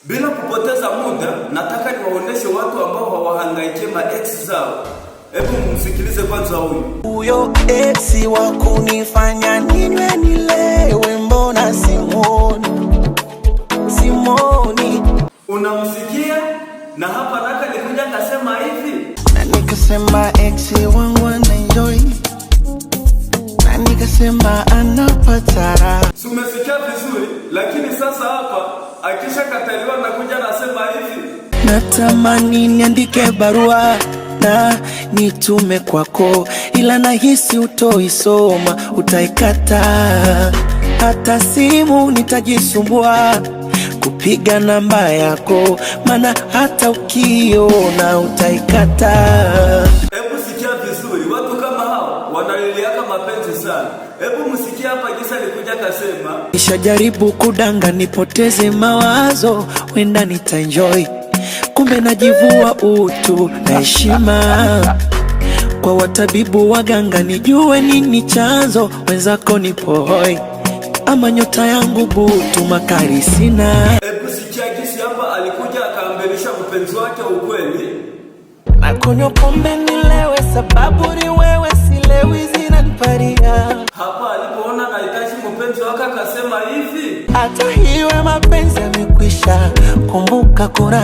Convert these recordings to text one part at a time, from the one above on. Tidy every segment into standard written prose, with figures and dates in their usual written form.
Bila kupoteza muda, nataka niwaoneshe watu ambao hawahangaikie ex zao. Hebu msikilize kwanza huyu. Huyo ex wa kunifanya ninywe nilewe, mbona Simoni. Unamsikia? Na hapa naka nikuja kasema hivi. Na nikasema ex wangu anaenjoy. Na nikasema anapata raha. Umesikia vizuri, lakini sasa hapa akisha kataliwa na kuja nasema hivi. Natamani niandike barua na nitume kwako, ila nahisi utoisoma, utaikata. Hata simu nitajisumbua kupiga namba yako, maana hata ukiona utaikata. Hebu sikia vizuri, watu kama hao wanaliliaka mapenzi sana. Hebu msikia hapa kisa nikuja kasema. Nishajaribu kudanga nipoteze mawazo, wenda nitaenjoy, kumbe najivua utu na heshima. Kwa watabibu waganga nijue nini chanzo, wenzako nipo hoi, ama nyota yangu butu makari sina. Hebu sikia kisi hapa alikuja akaambelisha mpenzi wake ukweli. Na kunywa pombe nilewe, sababu ni wewe, silewi zinaniparia. Hapa alipoona nahitaji mpenzi wake akasema hivi. Hata hiwe mapenzi yamekwisha, kumbuka kuna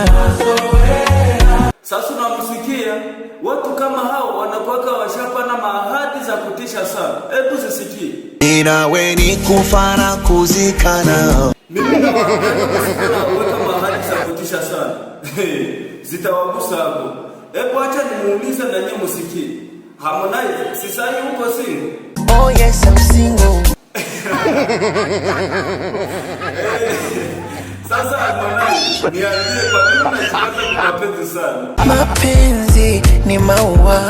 sasa unamsikia, watu kama hao wanakuwaka washapana maahadi za kutisha sana. Hebu zisikie. Ninawe ni kufa na kuzikana. Mimi na wanakuwaka maahadi za kutisha sana. Zitawagusa hapo. Hebu acha nimuulize na nyinyi msikie. Harmonize, si sasa uko single? Oh yes, I'm single. Sasa Harmonize, niambie kwa nini unacheza mapenzi sana? Mapenzi ni maua,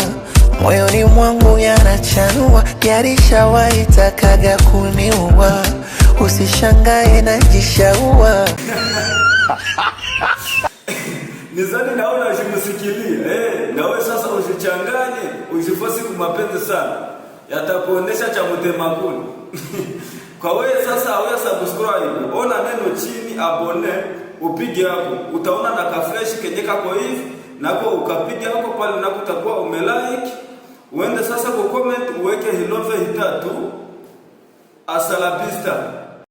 moyoni mwangu yanachanua, yarishawahi takaga kuniua, usishangae najishaua. Nizani naona usimsikilie. Nawe sasa usichanganye, usifosi kumapenzi sana. Yatakuonesha cha mtema kuni. Kwa wewe sasa wewe subscribe, ona neno chini abone, upige hapo. Utaona na ka flash kenye kako hivi, nako ukapiga hapo pale nako utakuwa umelike. Uende sasa ku comment uweke hilove hitatu. Asalabista.